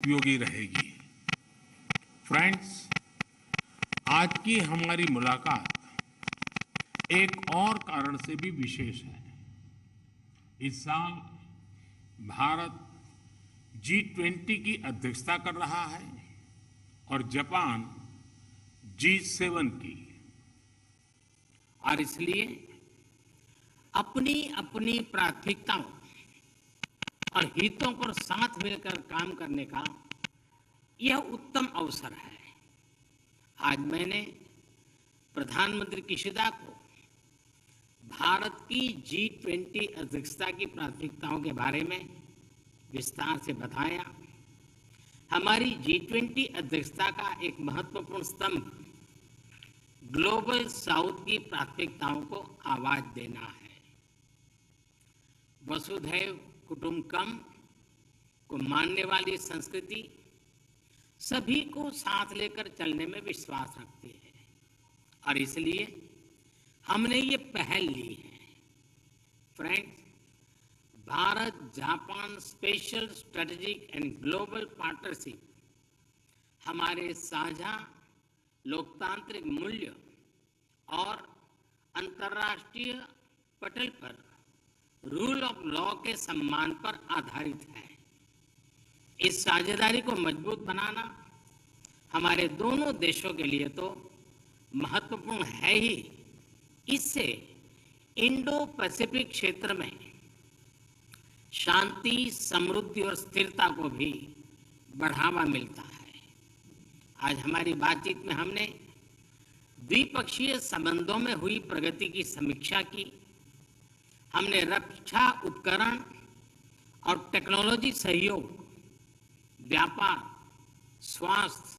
उपयोगी रहेगी। फ्रेंड्स, आज की हमारी मुलाकात एक और कारण से भी विशेष है। इस साल भारत G20 की अध्यक्षता कर रहा है और जापान G7 की। और इसलिए अपनी अपनी प्राथमिकताओं और हितों पर साथ मिलकर काम करने का यह उत्तम अवसर है। आज मैंने प्रधानमंत्री किशिदा को भारत की G20 अध्यक्षता की प्राथमिकताओं के बारे में विस्तार से बताया। हमारी G20 अध्यक्षता का एक महत्वपूर्ण स्तंभ ग्लोबल साउथ की प्राथमिकताओं को आवाज देना है। वसुधैव कुटुंबकम को मानने वाली संस्कृति सभी को साथ लेकर चलने में विश्वास रखती है और इसलिए हमने ये पहल ली है। Friends, Bharat Japan special strategic and global partnership हमारे साझा लोकतांत्रिक मूल्य और अंतर्राष्ट्रीय पटल पर रूल ऑफ लॉ के सम्मान पर आधारित है। इस साझेदारी को मजबूत बनाना हमारे दोनों देशों के लिए तो महत्वपूर्ण है ही, इससे इंडो पैसिफिक क्षेत्र में शांति, समृद्धि और स्थिरता को भी बढ़ावा मिलता है। आज हमारी बातचीत में हमने द्विपक्षीय संबंधों में हुई प्रगति की समीक्षा की। हमने रक्षा उपकरण और टेक्नोलॉजी सहयोग, व्यापार, स्वास्थ्य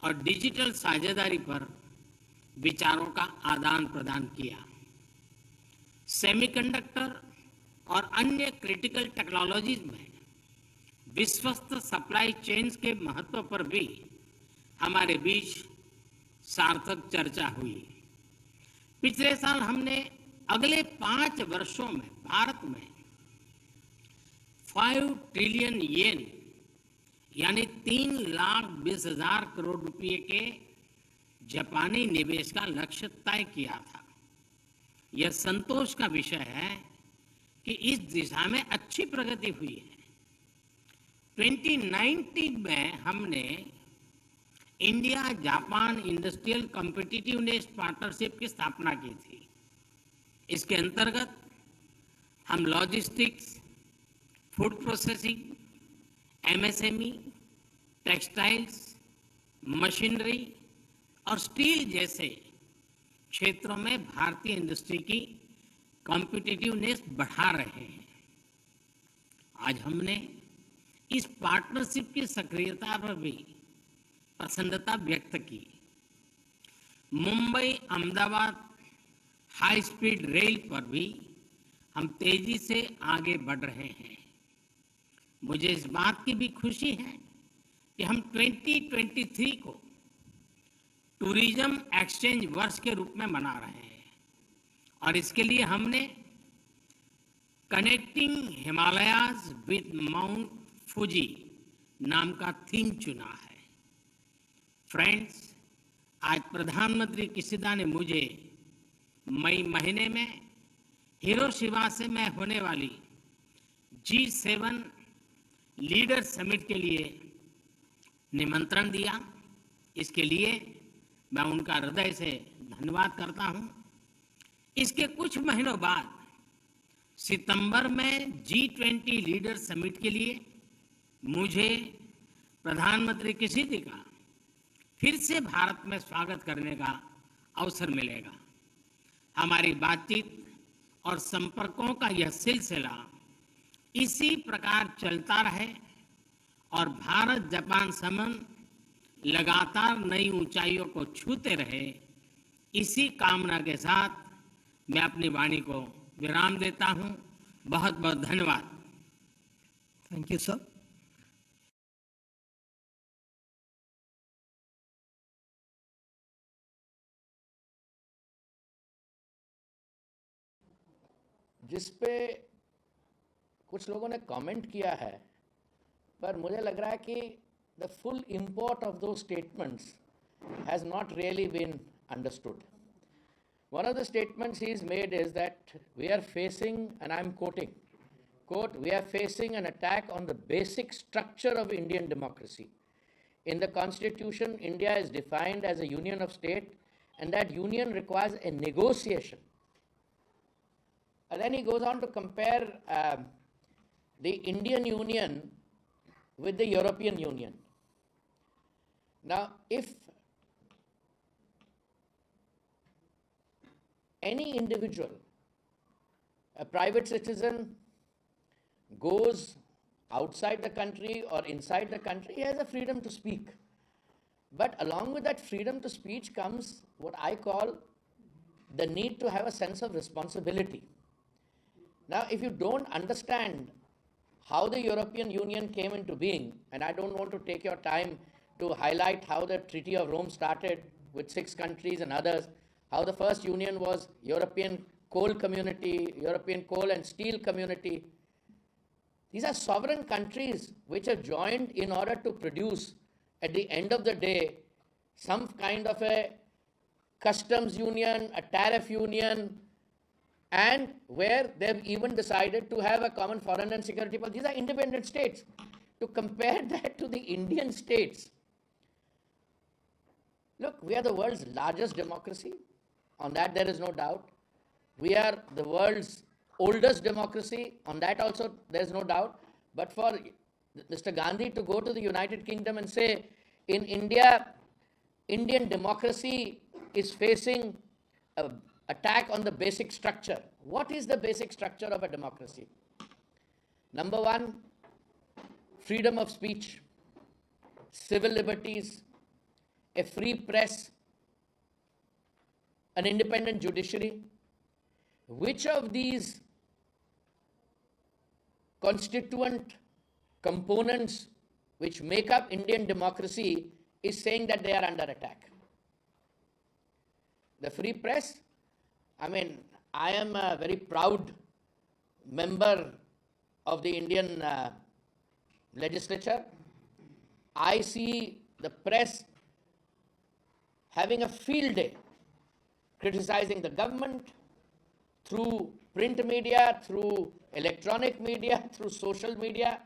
और डिजिटल साझेदारी पर विचारों का आदान प्रदान किया। सेमीकंडक्टर और अन्य क्रिटिकल टेक्नोलॉजीज में विश्वस्त सप्लाई चेन्स के महत्व पर भी हमारे बीच सार्थक चर्चा हुई। पिछले साल हमने अगले 5 वर्षों में भारत में 5 ट्रिलियन येन यानी 3,20,000 करोड़ रुपए के जापानी निवेश का लक्ष्य तय किया था। यह संतोष का विषय है कि इस दिशा में अच्छी प्रगति हुई है। 2019 में हमने India Japan industrial competitiveness partnership की स्थापना की थी। इसके अंतर्गत हम logistics, food processing, MSME, textiles, machinery और स्टील जैसे क्षेत्रों में भारतीय इंडस्ट्री की कॉम्पिटिटिवनेस बढ़ा रहे हैं। आज हमने इस पार्टनरशिप की सक्रियता पर भी प्रसन्नता व्यक्त की। Mumbai Ahmedabad high speed rail पर भी हम तेजी से आगे बढ़ रहे हैं। मुझे इस बात की भी खुशी है कि हम 2023 को टूरिज्म एक्सचेंज वर्ष के रूप में मना रहे हैं और इसके लिए हमने connecting Himalayas with Mount Fuji नाम का थीम चुना है। फ्रेंड्स, आज प्रधानमंत्री किशिदा ने मुझे मई महीने में हिरोशिमा से मैं होने वाली G7 लीडर समिट के लिए निमंत्रण दिया। इसके लिए मैं उनका हृदय से धन्यवाद करता हूं। इसके कुछ महीनों बाद सितंबर में G20 लीडर समिट के लिए मुझे प्रधानमंत्री किशिदा का फिर से भारत में स्वागत करने का अवसर मिलेगा। हमारी बातचीत और संपर्कों का यह सिलसिला इसी प्रकार चलता रहे और भारत जापान संबंध लगातार नई ऊंचाइयों को छूते रहे, इसी कामना के साथ मैं अपनी वाणी को विराम देता हूं। बहुत बहुत धन्यवाद। Thank you sir. जिस पे कुछ लोगों ने कमेंट किया है, पर मुझे लग रहा है कि the full import of those statements has not really been understood. One of the statements he's made is that we are facing, and I'm quoting, quote, we are facing an attack on the basic structure of Indian democracy. In the Constitution, India is defined as a union of states, and that union requires a negotiation. And then he goes on to compare the Indian Union with the European Union. Now, if any individual, a private citizen, goes outside the country or inside the country, he has a freedom to speak. But along with that freedom to speech comes what I call the need to have a sense of responsibility. Now, if you don't understand how the European Union came into being, and I don't want to take your time to highlight how the Treaty of Rome started with 6 countries and others, how the first union was European Coal Community, European Coal and Steel Community. These are sovereign countries which have joined in order to produce, at the end of the day, some kind of a customs union, a tariff union, and where they've even decided to have a common foreign and security policy. These are independent states. To compare that to the Indian states, look, we are the world's largest democracy. On that there is no doubt. We are the world's oldest democracy. On that also there is no doubt. But for Mr. Gandhi to go to the United Kingdom and say, in India, Indian democracy is facing an attack on the basic structure. What is the basic structure of a democracy? Number one, freedom of speech, civil liberties, a free press, an independent judiciary. Which of these constituent components which make up Indian democracy is saying that they are under attack? The free press, I mean, I am a very proud member of the Indian legislature. I see the press having a field day, criticizing the government through print media, through electronic media, through social media.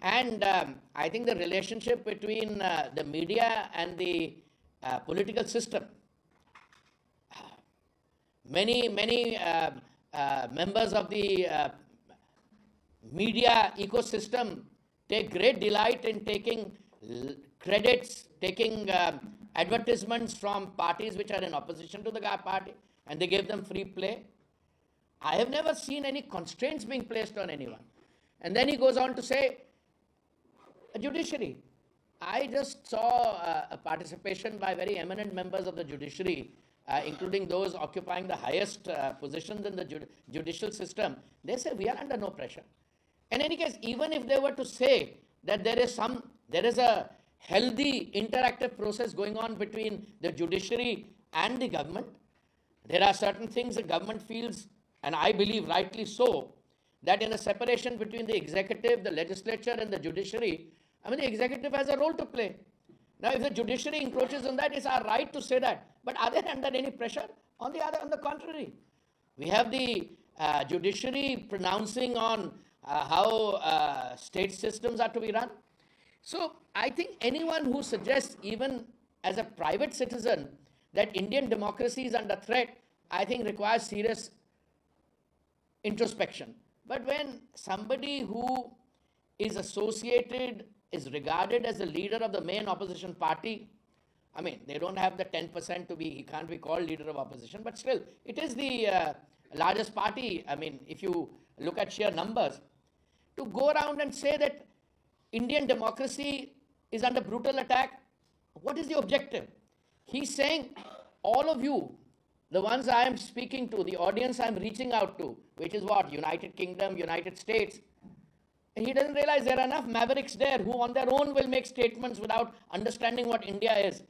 And I think the relationship between the media and the political system, many members of the media ecosystem take great delight in taking credits, taking advertisements from parties which are in opposition to the party, and they give them free play. I have never seen any constraints being placed on anyone. And then he goes on to say, a judiciary. I just saw a participation by very eminent members of the judiciary, including those occupying the highest positions in the judicial system. They say we are under no pressure. In any case, even if they were to say that there is a healthy interactive process going on between the judiciary and the government, there are certain things the government feels, and I believe rightly so, that in a separation between the executive, the legislature, and the judiciary, I mean, the executive has a role to play. Now, if the judiciary encroaches on that, it's our right to say that. But are they under any pressure? On the contrary, we have the judiciary pronouncing on how state systems are to be run. So, I think anyone who suggests, even as a private citizen, that Indian democracy is under threat, I think requires serious introspection. But when somebody who is associated, is regarded as the leader of the main opposition party, I mean, they don't have the 10% to be, he can't be called leader of opposition, but still, it is the largest party. I mean, if you look at sheer numbers, to go around and say that Indian democracy is under brutal attack, what is the objective? He's saying, all of you, the ones I am speaking to, the audience I am reaching out to, which is what? United Kingdom, United States. And he doesn't realize there are enough mavericks there who on their own will make statements without understanding what India is.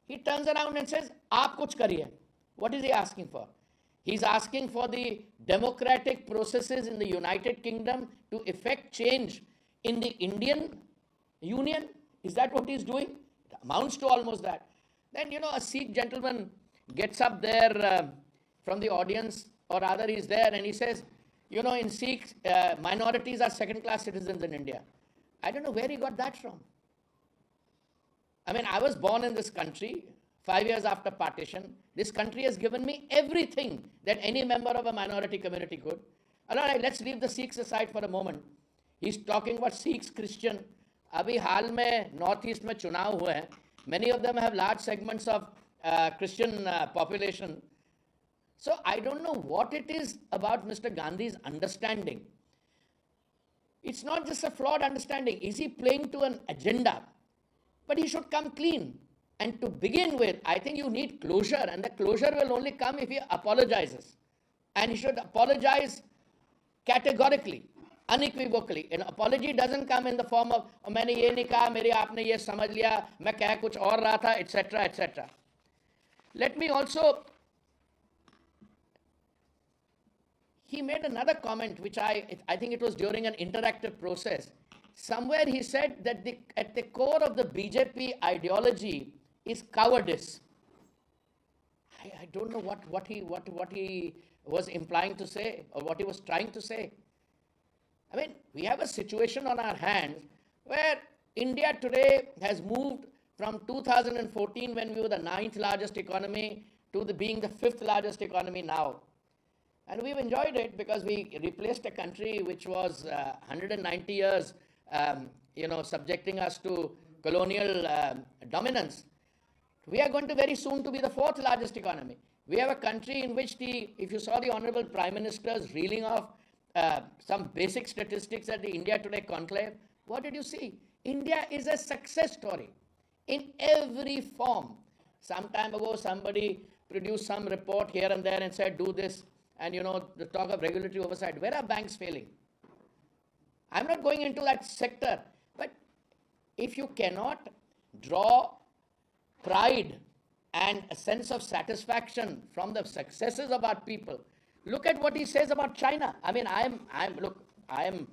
He turns around and says, aap kuch kariye. What is he asking for? He's asking for the democratic processes in the United Kingdom to effect change in the Indian Union, Is that what he's doing? It amounts to almost that. Then, a Sikh gentleman gets up there from the audience, or rather he's there, and he says, in Sikhs, minorities are second-class citizens in India. I don't know where he got that from. I mean, I was born in this country 5 years after partition. This country has given me everything that any member of a minority community could. All right, let's leave the Sikhs aside for a moment. He's talking about Sikhs, Christian. Abhi हाल में North East में चुनाव हुए हैं. Many of them have large segments of Christian population. So I don't know what it is about Mr. Gandhi's understanding. It's not just a flawed understanding. Is he playing to an agenda? But he should come clean. And to begin with, I think you need closure, and the closure will only come if he apologizes. And he should apologize categorically, unequivocally. An apology doesn't come in the form of, मैंने ये नहीं कहा, मेरे आपने ये समझ लिया, मैं कह कुछ और रहा था, etc., etc. Let me also, he made another comment, which I think it was during an interactive process. Somewhere he said that at the core of the BJP ideology is cowardice. I don't know what he was implying to say, or what he was trying to say. I mean, we have a situation on our hands where India today has moved from 2014, when we were the 9th largest economy, to being the 5th largest economy now. And we've enjoyed it because we replaced a country which was 190 years, subjecting us to colonial dominance. We are going to very soon to be the 4th largest economy. We have a country in which if you saw the Honorable Prime Minister's reeling off some basic statistics at the India Today conclave, what did you see? India is a success story in every form. Some time ago, somebody produced some report here and there and said, do this, and the talk of regulatory oversight. Where are banks failing? I'm not going into that sector, but if you cannot draw pride and a sense of satisfaction from the successes of our people, look at what he says about China. I mean, I am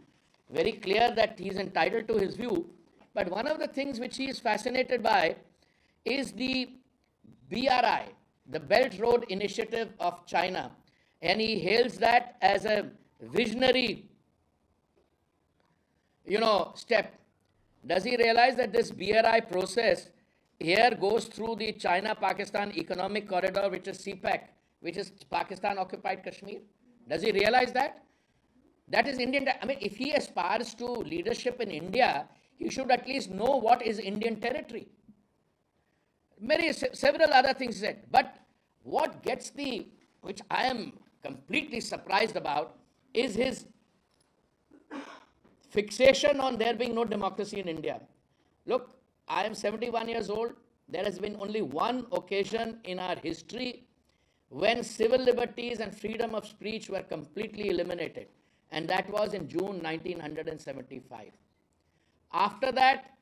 very clear that he's entitled to his view, but one of the things which he is fascinated by is the BRI, the Belt Road Initiative of China, and he hails that as a visionary, step. Does he realize that this BRI process here goes through the China-Pakistan Economic Corridor, which is CPEC, which is Pakistan-occupied Kashmir? Does he realize that? That is Indian. I mean, if he aspires to leadership in India, he should at least know what is Indian territory. Several other things he said. But what gets which I am completely surprised about, is his fixation on there being no democracy in India. Look, I am 71 years old. There has been only one occasion in our history when civil liberties and freedom of speech were completely eliminated, and that was in June 1975. After that,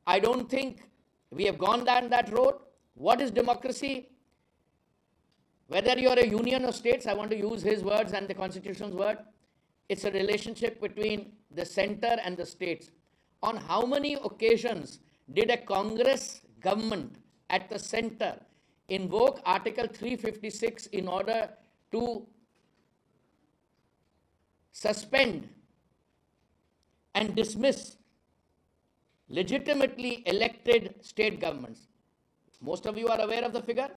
I don't think we have gone down that road. What is democracy? Whether you are a union of states, I want to use his words and the Constitution's word, it's a relationship between the center and the states. On how many occasions did a Congress government at the center invoke Article 356 in order to suspend and dismiss legitimately elected state governments? Most of you are aware of the figure.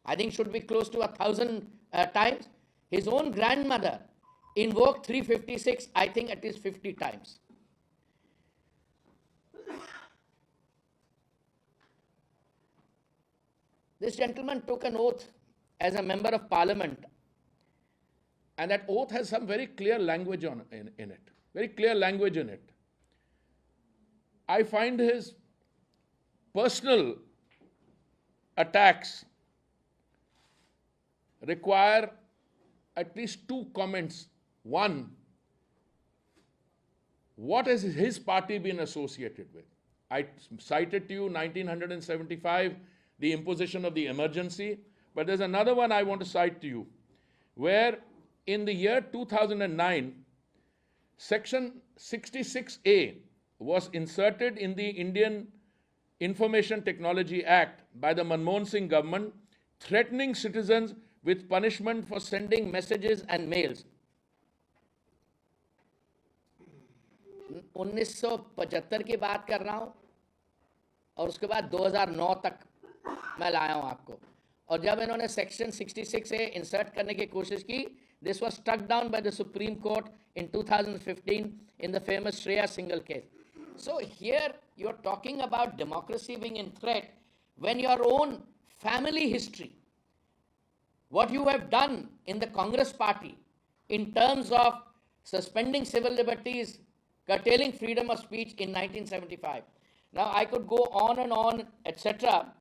I think should be close to 1,000 times. His own grandmother invoked 356, I think at least 50 times. This gentleman took an oath as a member of parliament. And that oath has some very clear language in it. Very clear language in it. I find his personal attacks require at least two comments. One, what has his party been associated with? I cited to you 1975, the imposition of the emergency, but there's another one I want to cite to you, where in the year 2009, Section 66A, was inserted in the Indian Information Technology Act by the Manmohan Singh government, threatening citizens with punishment for sending messages and mails. 1975 की बात कर रहा हूं और उसके बाद 2009 तक मैं लाया हूं आपको, और जब इन्होंने सेक्शन 66 से इंसर्ट करने की कोशिश की, this was struck down by the Supreme Court in 2015 in the famous Shri single case. So here you are talking about democracy being in threat when your own family history, what you have done in the Congress party in terms of suspending civil liberties, curtailing freedom of speech in 1975. Now I could go on, etc.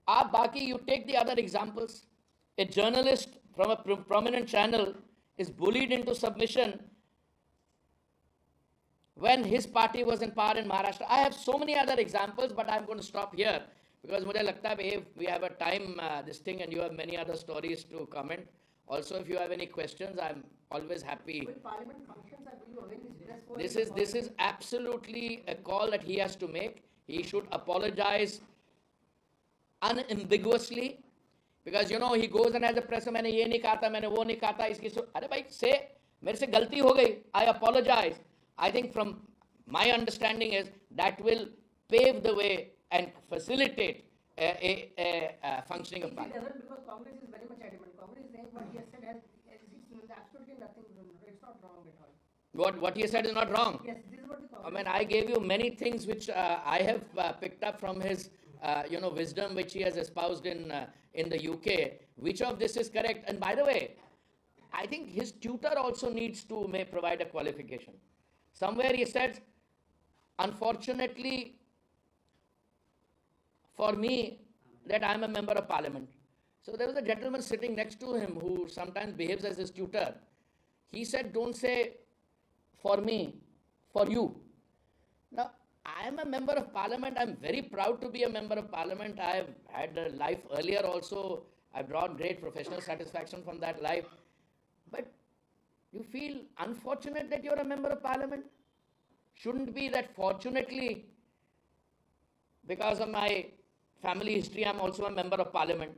Baki, you take the other examples. A journalist from a prominent channel is bullied into submission when his party was in power in Maharashtra. I have so many other examples, but I'm going to stop here because mujhe lagta hai if we have a time this thing and you have many other stories to comment. Also, if you have any questions, I'm always happy. When Parliament functions, I believe when his dress code This is absolutely a call that he has to make. He should apologize unambiguously, because you know he goes and has a press, मैंने ये नहीं कहा था, मैंने वो नहीं कहा था, इसकी अरे भाई say मेरे से गलती हो गई, I apologize. I think from my understanding is that will pave the way and facilitate a functioning of Parliament. It doesn't, because Congress is very much adamant. Congress is saying what he has said has absolutely nothing. It's not wrong at all. What he said is not wrong. Yes, this is what the Congress. I mean, I gave you many things which I have picked up from his wisdom which he has espoused in the UK. Which of this is correct? And by the way, I think his tutor also needs to provide a qualification. Somewhere he said, unfortunately for me, that I am a member of Parliament. So there was a gentleman sitting next to him who sometimes behaves as his tutor. He said, don't say for me, for you. Now, I am a member of Parliament. I am very proud to be a member of Parliament. I have had a life earlier also. I brought great professional satisfaction from that life. But you feel unfortunate that you are a member of Parliament? Shouldn't be that fortunately, because of my family history, I am also a member of Parliament.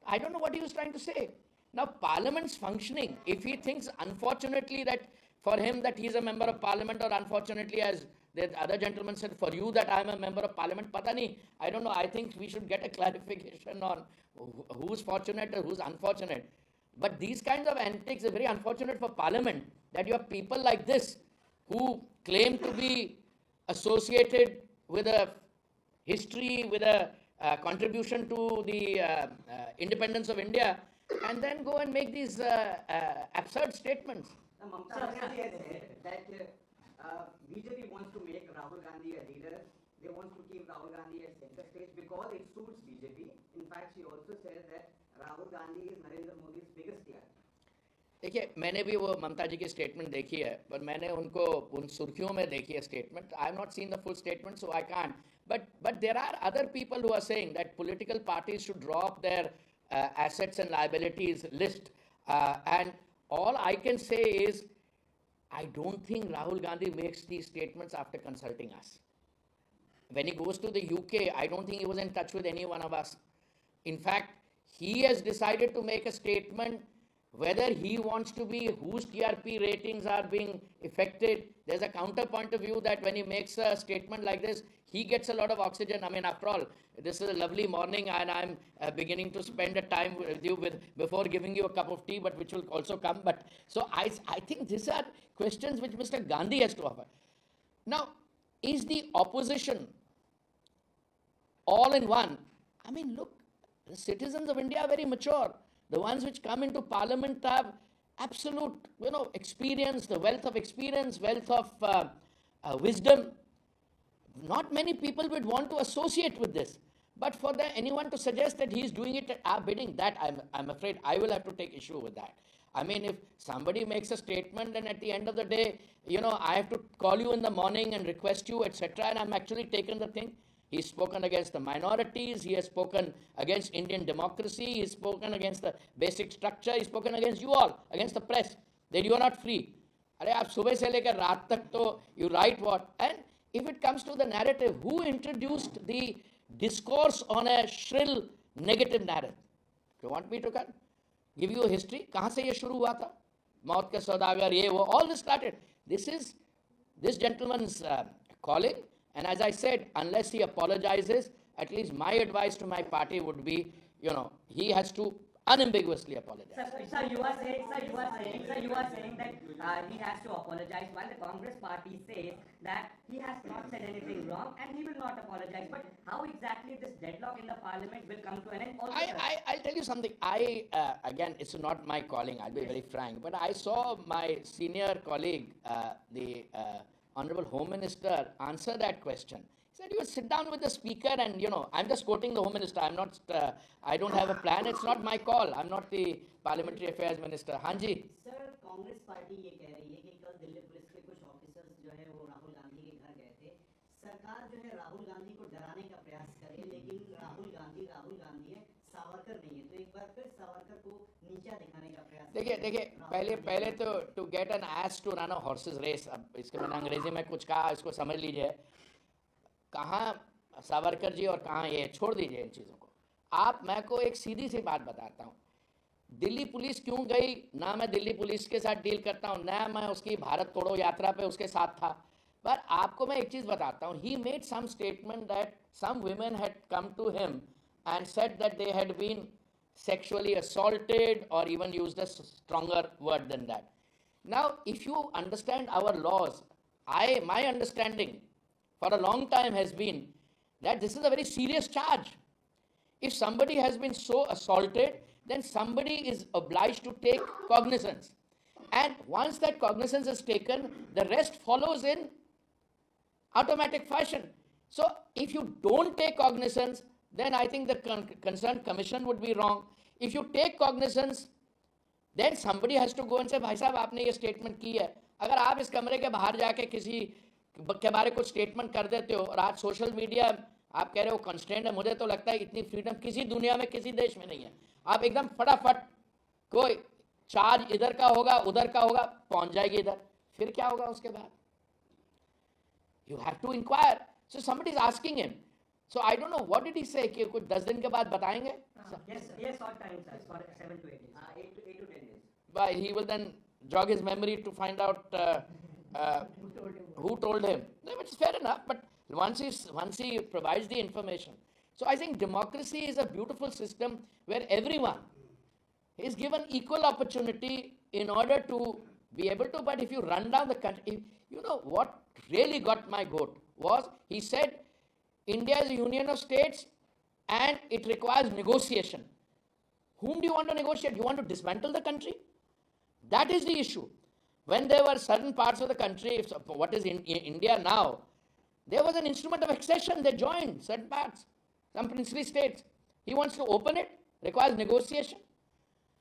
I don't know what he was trying to say. Now, Parliament's functioning, if he thinks unfortunately that for him that he is a member of Parliament, or unfortunately as the other gentleman said, for you that I am a member of Parliament, pata nahi, I don't know. I think we should get a clarification on who's fortunate or who's unfortunate. But these kinds of antics are very unfortunate for Parliament, that you have people like this who claim to be associated with a history, with a contribution to the independence of India, and then go and make these absurd statements. Mamta Banerjee has said that BJP wants to make Rahul Gandhi a leader. They want to keep Rahul Gandhi at center stage because it suits BJP. In fact, she also said that Rahul Gandhi is Narendra Modi's biggest TR. देखिए, मैंने भी वो ममता जी की statement देखी है, पर मैंने उनको उन सुर्खियों में देखी है statement. I have not seen the full statement, so I can't. But there are other people who are saying that political parties should draw up their assets and liabilities list. And all I can say is, I don't think Rahul Gandhi makes these statements after consulting us. When he goes to the UK, I don't think he was in touch with any one of us. In fact, he has decided to make a statement whether he wants to be, whose TRP ratings are being affected. There's a counterpoint of view that when he makes a statement like this, he gets a lot of oxygen. I mean, after all, this is a lovely morning and I'm beginning to spend a time with you before giving you a cup of tea, but which will also come. But so I think these are questions which Mr. Gandhi has to offer. Now, is the opposition all in one? I mean, look, the citizens of India are very mature. The ones which come into Parliament have absolute, experience, the wealth of experience, wealth of wisdom. Not many people would want to associate with this. But for anyone to suggest that he is doing it at our bidding, that I'm afraid I will have to take issue with that. I mean, if somebody makes a statement and at the end of the day, I have to call you in the morning and request you, etc., and I'm actually taken the thing. He's spoken against the minorities, he has spoken against Indian democracy, he's spoken against the basic structure, he's spoken against you all, against the press, that you are not free. अरे आप सुबह से लेकर रात तक तो you write what, and if it comes to the narrative, who introduced the discourse on a shrill negative narrative? You want me to give you a history? कहाँ से ये शुरू हुआ था? मौत के सौदागर, ये वो, all this started. This is this gentleman's calling, and as I said, unless he apologizes, at least my advice to my party would be, he has to unambiguously apologize. Sir, you are saying that he has to apologize, while the Congress party says that he has not said anything wrong and he will not apologize. But how exactly this deadlock in the parliament will come to an end? Also, I'll tell you something. Again, it's not my calling, I'll be very frank, but I saw my senior colleague, the Honorable Home Minister, answer that question. He said, you will sit down with the speaker and, I'm just quoting the Home Minister. I'm not, I don't have a plan. It's not my call. I'm not the Parliamentary Affairs Minister. Hanji. Sir, Congress party ये कह रही है कि कल Delhi police के कुछ officers जो है वो राहुल गांधी के घर गए थे. सरकार जो है राहुल गांधी को डराने का प्रयास करे, लेकिन राहुल गांधी है, सावरकर नहीं है. तो एक बार फिर सावरकर को नीचा दिखाने का प्रयास. देखिए पहले तो to get an ass to run a horse's race, अब इसके मैंने अंग्रेजी में कुछ कहा, इसको समझ लीजिए. कहाँ सावरकर जी और कहाँ ये, छोड़ दीजिए इन चीज़ों को. मैं को एक सीधी सी बात बताता हूँ. दिल्ली पुलिस क्यों गई? ना मैं दिल्ली पुलिस के साथ डील करता हूँ, ना मैं उसकी भारत तोड़ो यात्रा पे उसके साथ था. पर आपको मैं एक चीज़ बताता हूँ. He made some statement that some women had come to him and said that they had been sexually assaulted, or even used a stronger word than that. Now, if you understand our laws, my understanding for a long time has been that this is a very serious charge. If somebody has been so assaulted, then somebody is obliged to take cognizance. And once that cognizance is taken, the rest follows in automatic fashion. So if you don't take cognizance, then I think the concerned commission would be wrong. If you take cognizance, then somebody has to go and say, भाई साहब आपने ये statement की है. अगर आप इस कमरे के बाहर जाके किसी के बारे कुछ स्टेटमेंट कर देते हो, और आज सोशल मीडिया आप कह रहे हो कंस्ट्रेंट है, मुझे तो लगता है इतनी फ्रीडम किसी दुनिया में किसी देश में नहीं है. आप एकदम फटाफट कोई चार्ज इधर का होगा उधर का होगा, पहुंच जाएगी इधर, फिर क्या होगा उसके बाद? You have to inquire. So somebody is asking him. So I don't know, what did he say? कि कुछ 10 दिन के बाद बताएंगे? Yes, short time, sir, for 7 to 8 days. 8 to 10 days. But he will then jog his memory to find out who told him. No, which is fair enough, but once he provides the information. So I think democracy is a beautiful system where everyone is given equal opportunity in order to be able to. But if you run down the country, what really got my goat was, he said India is a union of states and it requires negotiation. Whom do you want to negotiate? You want to dismantle the country? That is the issue. When there were certain parts of the country, what is in India now, there was an instrument of accession. They joined certain parts, some princely states. He wants to open it, requires negotiation.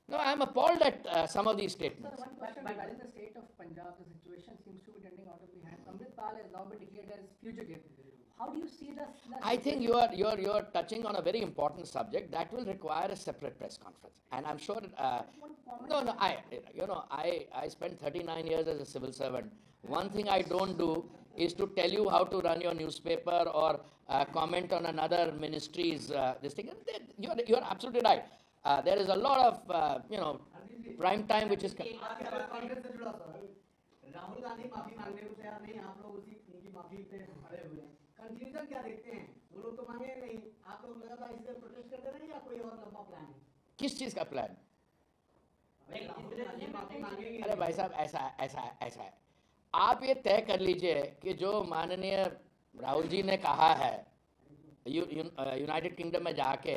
No, I am appalled at some of these statements. Sir, one question regarding the state of Punjab, the situation seems to be turning out of the hand. Amritpal has now been declared as fugitive. How do you see this? I think you are touching on a very important subject that will require a separate press conference, and I'm sure. I spent 39 years as a civil servant. One thing I don't do is to tell you how to run your newspaper or comment on another ministry's this thing. You're absolutely right. There is a lot of prime time which is. Rahul Gandhi माफी मांगने को तैयार नहीं, आप लोग उनकी माफी पे खड़े हुए हैं. कंफ्यूजन क्या देखते हैं? वो लोग तो मांगे नहीं, आप लोग लगातार इस पर प्रोटेस्ट करते रहे, या कोई और लंबा प्लान है? किस चीज का प्लान? अरे भाई साहब, ऐसा है. आप ये तय कर लीजिए कि जो माननीय राहुल जी ने कहा है यूनाइटेड किंगडम में जाके,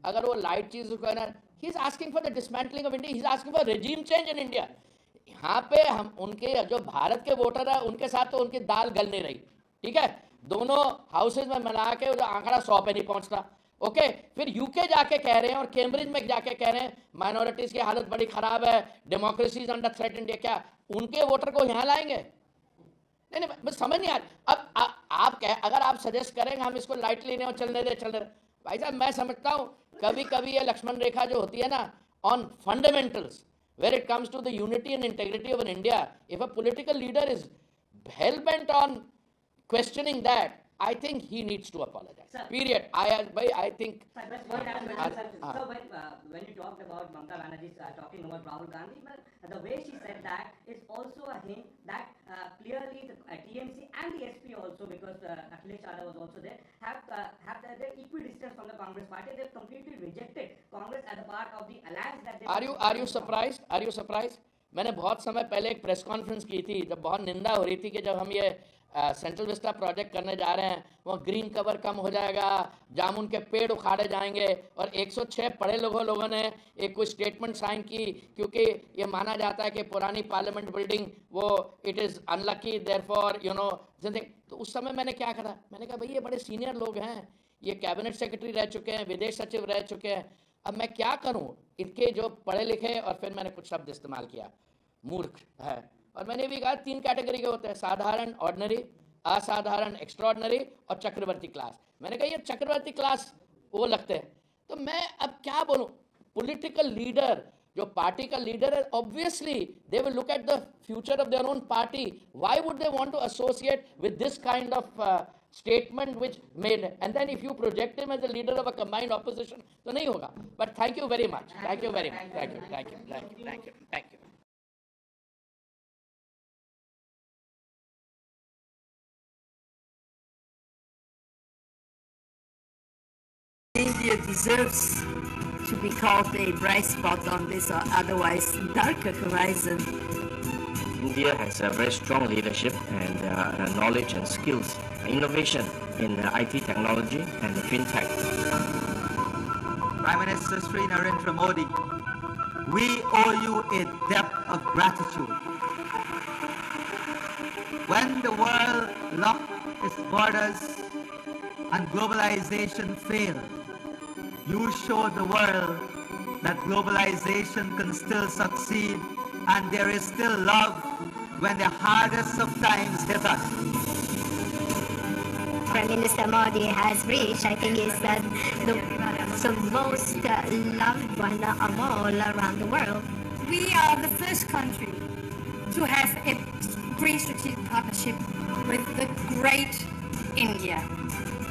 अगर वो लाइट चीज को ना, he is asking for the dismantling of India, he is asking for regime change in India. यहाँ पे हम उनके जो भारत के वोटर है उनके साथ तो उनकी दाल गल नहीं रही. ठीक है, दोनों हाउसेज में मिला के जो आंकड़ा 100 पे नहीं पहुंचता. ओके, फिर यूके जाके कह रहे हैं और कैम्ब्रिज में जाके कह रहे हैं माइनॉरिटीज की हालत बड़ी खराब है, democracy is under threat India. क्या उनके वोटर को यहाँ लाएंगे? नहीं, बस समझ नहीं आ रही. अब अगर आप सजेस्ट करेंगे हम इसको लाइटली नहीं और चलने दे. भाई साहब, मैं समझता हूँ कभी कभी ये लक्ष्मण रेखा जो होती है ना, on fundamentals, where it comes to the unity and integrity of an India, if a political leader is hell-bent on questioning that, I think he needs to apologize. Sir. Period. I think... Sir, just one last question, sir. So when you talked about Mamata Banerjee talking about Rahul Gandhi, but the way she said that is also a hint that clearly the TMC and the SP also, because Akhilesh Yadav was also there, have their equidistance from the Congress party. They've completely rejected Congress as a part of the alliance that they... Are you surprised? Are you surprised? मैंने बहुत समय पहले एक press conference की थी जब बहुत निंदा हो रही थी कि जब हम ये सेंट्रल विस्टा प्रोजेक्ट करने जा रहे हैं वहाँ ग्रीन कवर कम हो जाएगा, जामुन के पेड़ उखाड़े जाएंगे, और 106 पढ़े लोगों ने एक कोई स्टेटमेंट साइन की क्योंकि ये माना जाता है कि पुरानी पार्लियामेंट बिल्डिंग वो it is unlucky therefore you know. तो उस समय मैंने क्या करा, मैंने कहा भाई ये बड़े सीनियर लोग हैं, ये कैबिनेट सेक्रेटरी रह चुके हैं, विदेश सचिव रह चुके हैं, अब मैं क्या करूं इनके जो पढ़े लिखे। और फिर मैंने कुछ शब्द इस्तेमाल किया, मूर्ख है, और मैंने भी कहा 3 कैटेगरी के होते हैं, साधारण ऑर्डिनरी, असाधारण एक्स्ट्राऑर्डिनरी और चक्रवर्ती क्लास। मैंने कहा ये चक्रवर्ती क्लास वो लगते हैं। तो मैं अब क्या बोलूं, पॉलिटिकल लीडर जो पार्टी का लीडर है, obviously they will look at the future of their own party. Why would they want to associate with this kind of statement which made, and then if you project him as a leader of a combined opposition, तो नहीं होगा। But thank you very much. Thank you very much. Thank you. India deserves to be called a bright spot on this or otherwise darker horizon. India has a very strong leadership and knowledge and skills, innovation in IT technology and fintech. Prime Minister Shri Narendra Modi, we owe you a debt of gratitude. When the world locked its borders and globalization failed, you showed the world that globalization can still succeed and there is still love when the hardest of times hit us. Prime Minister Modi has reached, I think, is the most loved one of all around the world. We are the first country to have a green strategic partnership with the great India.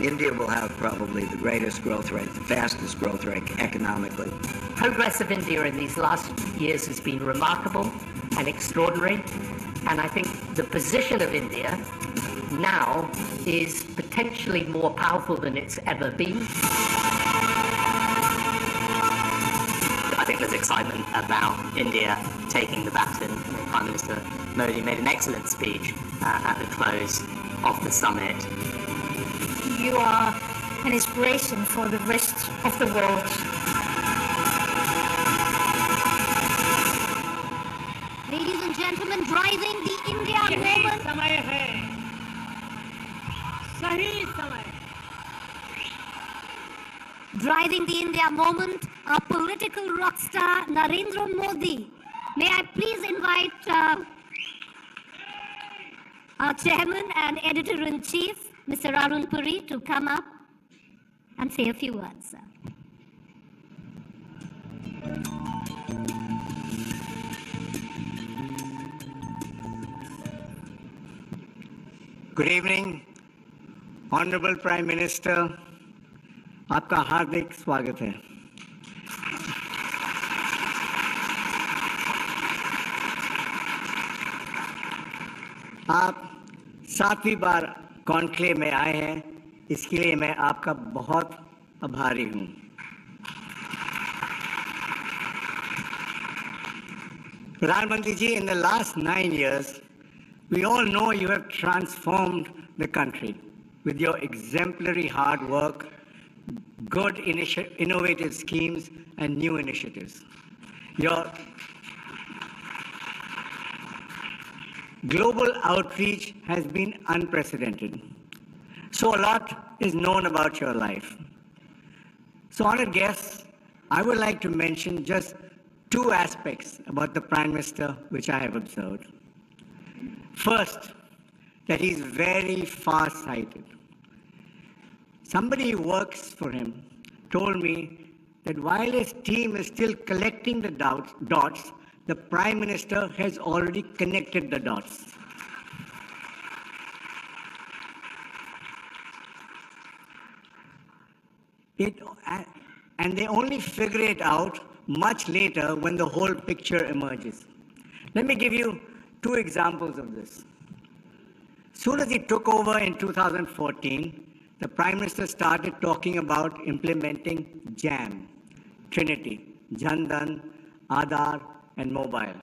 India will have probably the greatest growth rate, the fastest growth rate economically. Progress of India in these last years has been remarkable and extraordinary, and I think the position of India now is potentially more powerful than it's ever been. I think there's excitement about India taking the baton. Prime Minister Modi made an excellent speech at the close of the summit. You are an inspiration for the rest of the world. Ladies and gentlemen, driving the India moment. समय है, सही समय. Driving the India moment, our political rock star Narendra Modi. May I please invite our chairman and editor-in-chief, Mr. Arun Puri, to come up and say a few words. Good evening, Honorable Prime Minister. आपका हार्दिक स्वागत है। आप 7वीं बार conclave में आए हैं, इसके लिए मैं आपका बहुत आभारी हूँ। प्रधानमंत्री जी, in the last 9 years, we all know you have transformed the country with your exemplary hard work, good innovative schemes and new initiatives. Your global outreach has been unprecedented. So a lot is known about your life. So, honored guests, I would like to mention just 2 aspects about the Prime Minister which I have observed. First, that he's very far-sighted. Somebody who works for him told me that while his team is still collecting the dots, the Prime Minister has already connected the dots. And they only figure it out much later when the whole picture emerges. Let me give you two examples of this. Soon as he took over in 2014, the Prime Minister started talking about implementing JAM, Trinity, Jan Dhan, Aadhaar, and mobile.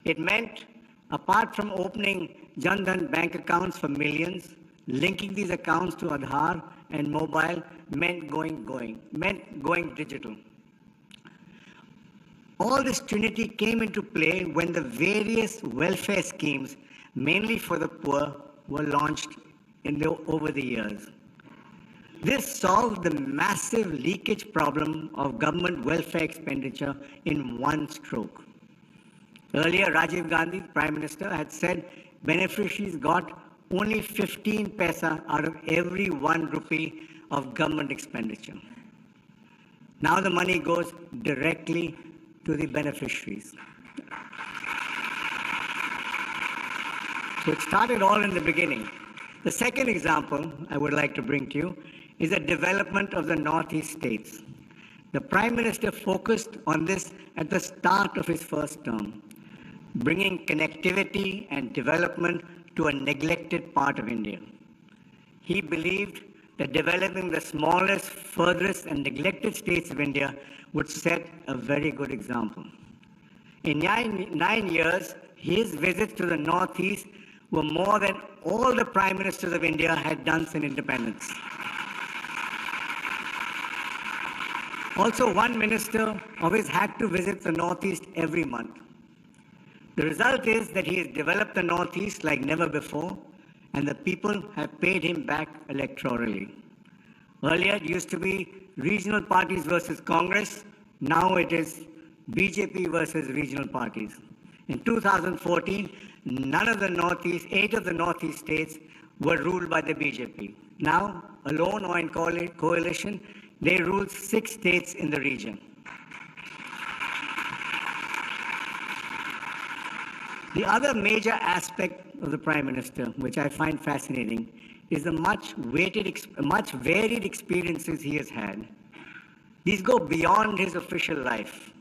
It meant, apart from opening Jan Dhan bank accounts for millions, linking these accounts to Aadhaar and mobile meant going digital. All this trinity came into play when the various welfare schemes, mainly for the poor, were launched over the years. This solved the massive leakage problem of government welfare expenditure in one stroke. Earlier, Rajiv Gandhi, Prime Minister, had said beneficiaries got only 15 paisa out of every 1 rupee of government expenditure. Now the money goes directly to the beneficiaries. So it started all in the beginning. The second example I would like to bring to you is the development of the Northeast states. The Prime Minister focused on this at the start of his first term, bringing connectivity and development to a neglected part of India. He believed that developing the smallest, furthest, and neglected states of India would set a very good example. In 9 years, his visits to the Northeast were more than all the Prime Ministers of India had done since independence. Also, one minister of his had to visit the Northeast every month. The result is that he has developed the Northeast like never before, and the people have paid him back electorally. Earlier, it used to be regional parties versus Congress. Now it is BJP versus regional parties. In 2014, 8 of the Northeast states were ruled by the BJP. Now, alone or in coalition, they rule 6 states in the region. The other major aspect of the Prime Minister, which I find fascinating, is the much varied experiences he has had. These go beyond his official life.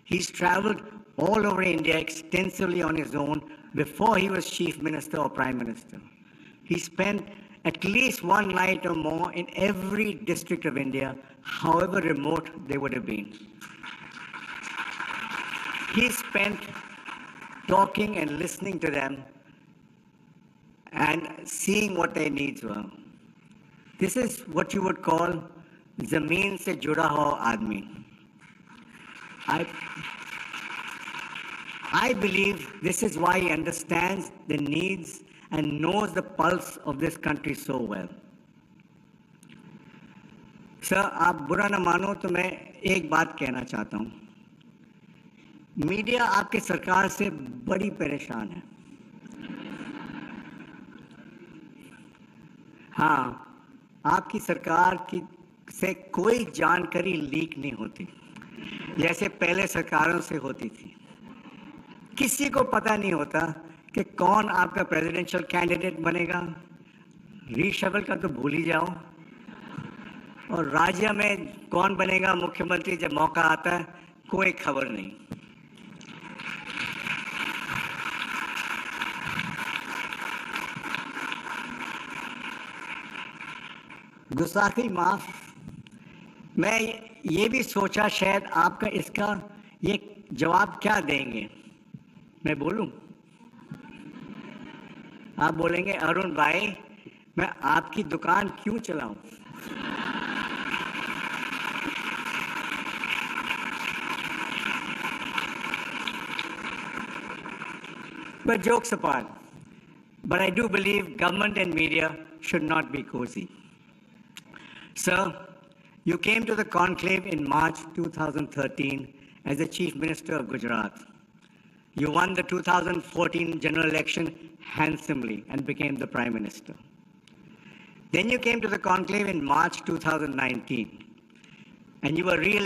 He's traveled all over India extensively on his own before he was Chief Minister or Prime Minister. He spent at least one night or more in every district of India, however remote they would have been. He spent talking and listening to them and seeing what their needs were. This is what you would call zameen se juda ho aadmi. I believe this is why he understands the needs and knows the pulse of this country so well. Sir, आप बुरा न मानो तो मैं एक बात कहना चाहता हूँ. मीडिया आपके सरकार से बड़ी परेशान है. हाँ, आपकी सरकार से कोई जानकारी लीक नहीं होती, जैसे पहले सरकारों से होती थी. किसी को पता नहीं होता कि कौन आपका प्रेसिडेंशियल कैंडिडेट बनेगा. रीशफल का तो भूल ही जाओ. और राज्य में कौन बनेगा मुख्यमंत्री जब मौका आता है, कोई खबर नहीं. गुस्ताखी माफ. मैं ये भी सोचा शायद आपका इसका ये जवाब क्या देंगे. मैं बोलूं? आप बोलेंगे अरुण भाई मैं आपकी दुकान क्यों चलाऊं. But jokes apart, but I do believe government and media should not be cozy. Sir, you came to the conclave in March 2013 as the Chief Minister of Gujarat. You won the 2014 general election handsomely and became the Prime Minister. Then you came to the conclave in March 2019 and you were re-elected